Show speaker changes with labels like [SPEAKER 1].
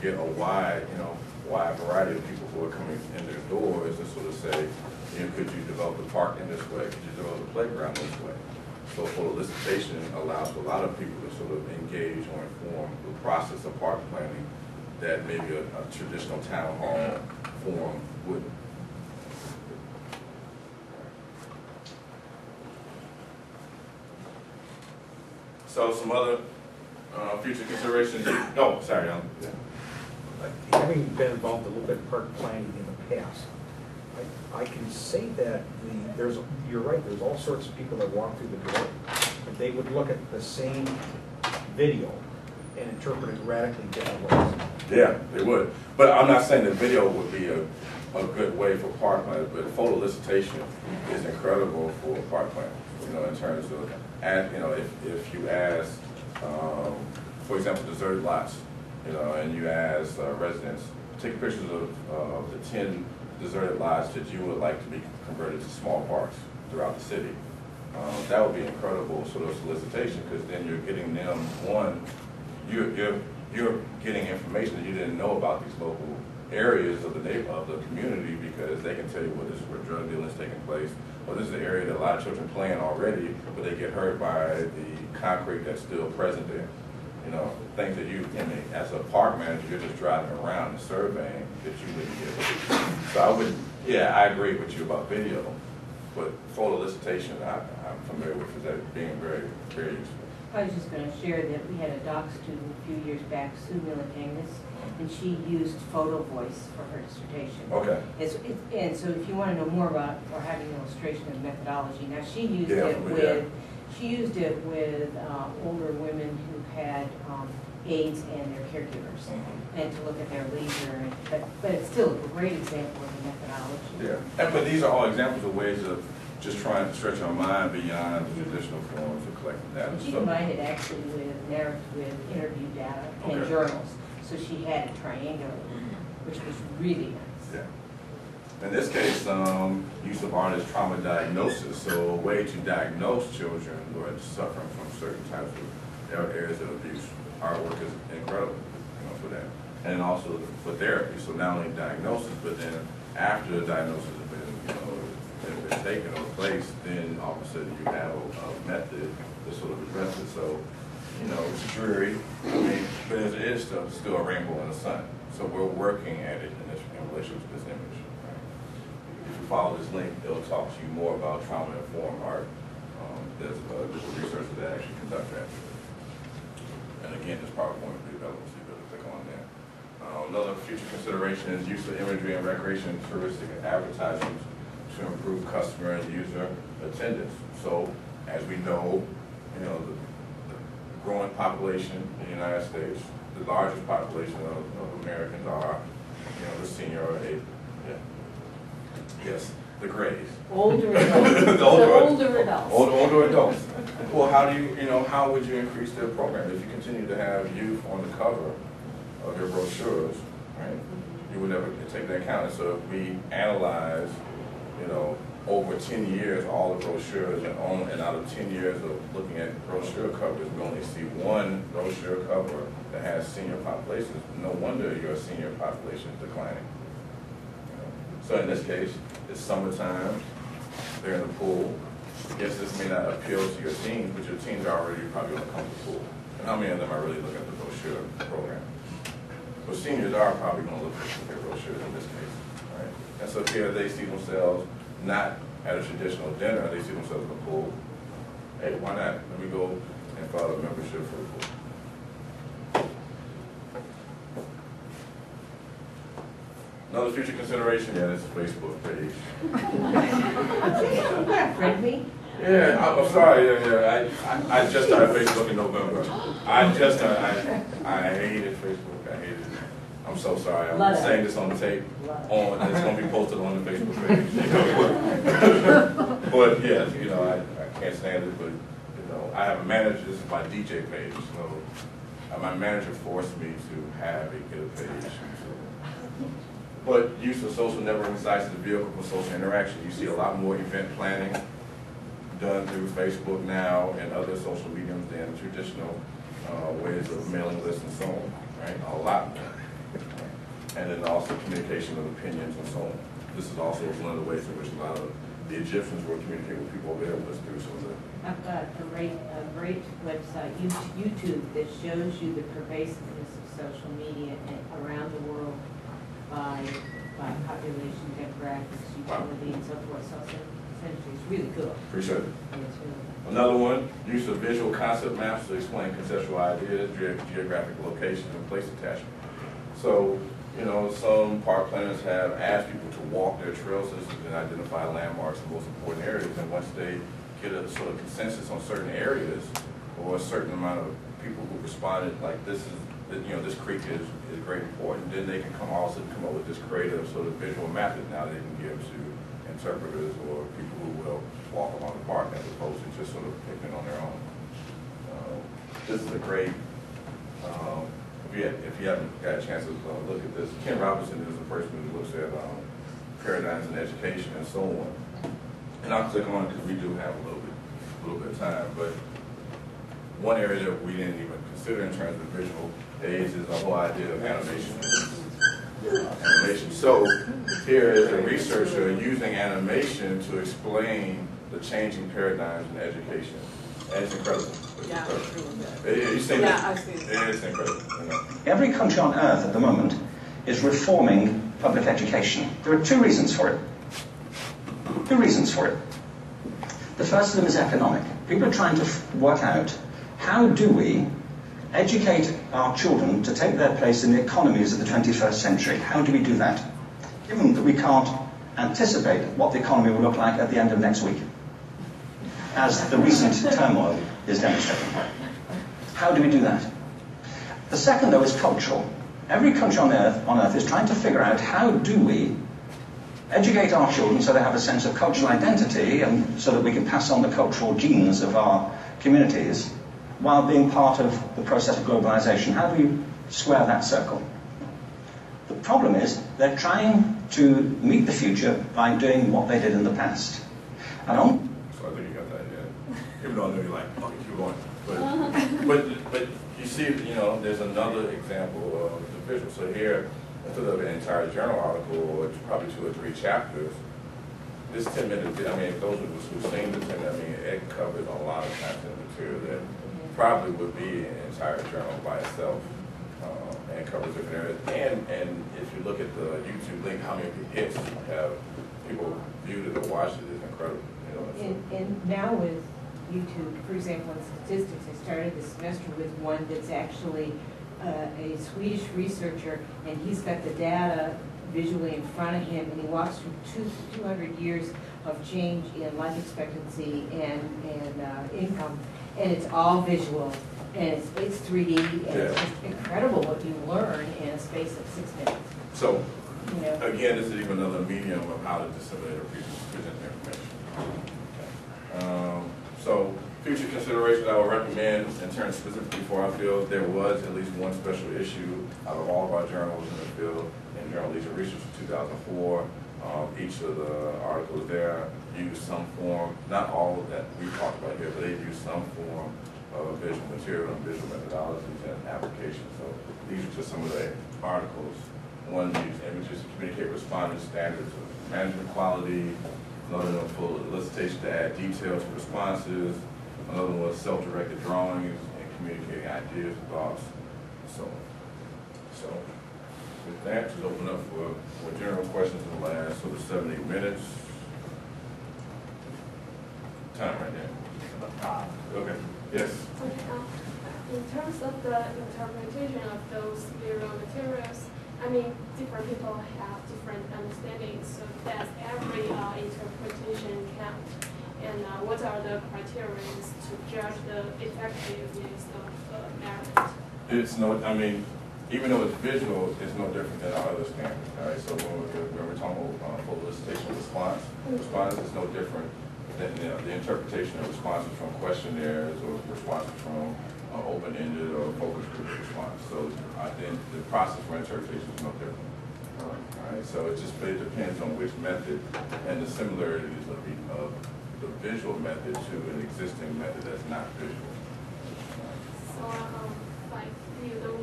[SPEAKER 1] get a wide, wide variety of people who are coming in their doors and sort of say, could you develop the park in this way? Could you develop the playground this way? So photo elicitation allows for a lot of people to sort of engage or inform the process of park planning that maybe a traditional town hall forum wouldn't. So some other future considerations. Oh, sorry, yeah.
[SPEAKER 2] Having been involved a little bit in park planning in the past, I can say that you're right, there's all sorts of people that walk through the door, but they would look at the same video and interpret it radically different ways.
[SPEAKER 1] Yeah, they would. But I'm not saying the video would be a good way for park planners, but photo elicitation is incredible for park planners, in terms of, if you ask, for example, deserted lots, and you ask residents, take pictures of the 10 deserted lots that you would like to be converted to small parks throughout the city. That would be incredible sort of solicitation, because then you're getting them, one, you're getting information that you didn't know about these local areas of the community, because they can tell you, well, this is where drug dealing is taking place, or this is the area that a lot of children play in already, but they get hurt by the concrete that's still present there. Things that as a park manager, you're just driving around and surveying that you wouldn't get. So I agree with you about video, but photo elicitation, I'm familiar with that being very, very useful.
[SPEAKER 3] I was just going to share that we had a doc student a few years back, Sue Militangus, and she used photo voice for her dissertation.
[SPEAKER 1] Okay.
[SPEAKER 3] And so if you want to know more about or have an illustration of methodology, now she used it with older women who had AIDS and their caregivers, and to look at their leisure. But it's still a great example of the methodology.
[SPEAKER 1] Yeah, but these are all examples of ways of just trying to stretch our mind beyond the traditional forms of collecting data.
[SPEAKER 3] She combined it actually with interview data and journals. So she had it triangulated, which was really nice.
[SPEAKER 1] Yeah. In this case, use of art as trauma diagnosis. So a way to diagnose children who are suffering from certain types of areas of abuse. Artwork is incredible, for that. And also for therapy. So not only diagnosis, but then after the diagnosis has been taken or placed, then all of a sudden you have a method to sort of address it. So, it's dreary, but it is still a rainbow in the sun. So we're working at it in relation to this image. Right? If you follow this link, it'll talk to you more about trauma-informed art. There's a researcher that actually conducts that. And again, this PowerPoint will be available, so you better click on that. Another future consideration is use of imagery and recreation and touristic advertising to improve customer and user attendance. So, as we know, the growing population in the United States, the largest population of Americans are, the senior age. Yeah. Yes, the grays.
[SPEAKER 3] Older adults. Older adults.
[SPEAKER 1] Older adults. Well, how would you increase their program if you continue to have youth on the cover of your brochures, right? You would never take that account. And so if we analyze, over 10 years, all the brochures, and out of 10 years of looking at brochure covers, we only see one brochure cover that has senior populations. No wonder your senior population is declining. So in this case, it's summertime, they're in the pool. Yes, this may not appeal to your teens, but your teens are already probably going to come to the pool. And how many of them are really looking at the brochure program? But seniors are probably going to look at their brochures in this case, right? And so here they see themselves not at a traditional dinner, they see themselves in the pool. Hey, why not? Let me go and file a membership for the pool. Another future consideration, is Facebook page.
[SPEAKER 3] Friend me?
[SPEAKER 1] Yeah, I'm sorry. I just started Facebook in November. I hated Facebook. I hated it. I'm so sorry. I'm saying this on the tape. It's going to be posted on the Facebook page. But yes, I can't stand it. But I have a manager. This is my DJ page. So my manager forced me to get a page. But use of social networking sites as a vehicle for social interaction. You see a lot more event planning done through Facebook now and other social mediums than traditional ways of mailing lists and so on, right? A lot more. and then also communication of opinions and so on. This is also one of the ways in which a lot of the Egyptians were communicating with people over there was through some of the.
[SPEAKER 3] I've got a great website, YouTube, that shows you the pervasiveness of social media around the world by population, demographics, utility, and so forth. So essentially, it's really cool.
[SPEAKER 1] Appreciate it.
[SPEAKER 3] Yeah, it's really cool.
[SPEAKER 1] Another one, use of visual concept maps to explain conceptual ideas, geographic location, and place attachment. So, you know, some park planners have asked people to walk their trail systems and identify landmarks and most important areas. And once they get a sort of consensus on certain areas, or a certain amount of people who responded, like this is, you know, this creek is great important, then they can come up with this creative sort of visual map that now they can give to interpreters or people who will walk along the park as opposed to just sort of picking it on their own. This is a great, if you haven't got a chance to look at this, Ken Robinson is a person who looks at paradigms in education and so on. And I'll click on it because we do have a little bit of time, but one area that we didn't even consider in terms of visual aids is the whole idea of animation. So here is a researcher using animation to explain the changing paradigms in education. And it's incredible.
[SPEAKER 4] Yeah,
[SPEAKER 1] You've seen
[SPEAKER 4] I've seen it.
[SPEAKER 1] It's incredible. You know.
[SPEAKER 5] Every country on earth at the moment is reforming public education. There are two reasons for it. Two reasons for it. The first of them is economic. People are trying to work out how do we educate our children to take their place in the economies of the 21st century. How do we do that? Given that we can't anticipate what the economy will look like at the end of next week, as the recent turmoil is demonstrating. How do we do that? The second, though, is cultural. Every country on earth is trying to figure out how do we educate our children so they have a sense of cultural identity and so that we can pass on the cultural genes of our communities while being part of the process of globalization. How do we square that circle? The problem is they're trying to meet the future by doing what they did in the past. And
[SPEAKER 1] So I think you got that, yeah. Even though I know you're like, oh, keep going. But you see, you know, there's another example of the visual. So here, instead of an entire journal article, or probably 2 or 3 chapters, this 10-minute, I mean, those of us who've seen the 10, I mean, it covers a lot of content material that probably would be an entire journal by itself, and covers different areas. And if you look at the YouTube link, how many hits have people viewed it or watched it is incredible. You know,
[SPEAKER 3] and now with YouTube, for example, in statistics, I started this semester with one that's actually a Swedish researcher, and he's got the data visually in front of him, and he walks through 200 years of change in life expectancy and income, and it's all visual, and it's 3D, and it's just incredible what you learn in a space of 6 minutes.
[SPEAKER 1] So,
[SPEAKER 3] you know?
[SPEAKER 1] Again, this is even another medium of how to disseminate or present information. So, future considerations I would recommend in terms specifically for our field, there was at least one special issue out of all of our journals in the field in Journal Leisure Research in 2004. Each of the articles there used some form, not all that we talked about here, but they used some form of visual material and visual methodologies and applications. So these are just some of the articles. One used images to communicate respondents' standards of management quality. Another one full of elicitation to add detail to responses. Another one was self-directed drawings and communicating ideas and thoughts, and so on. So with that, just open up for general questions in the last sort of 7-8 minutes. Time right now. Okay. Yes.
[SPEAKER 6] Okay. In terms of the interpretation of those visual materials, I mean, different people have different understandings, so does every interpretation count? And what are the criteria to judge the effectiveness of merit?
[SPEAKER 1] It's no, I mean, even though it's visual, it's no different than our other standards. All right, so when we're talking about full elicitation response is no different than the interpretation of responses from questionnaires or responses from open-ended or focus group response. So I think the process for interpretation is no different. All right, so it depends on which method and the similarities of the visual method to an existing method that's not visual.
[SPEAKER 6] So, like, you don't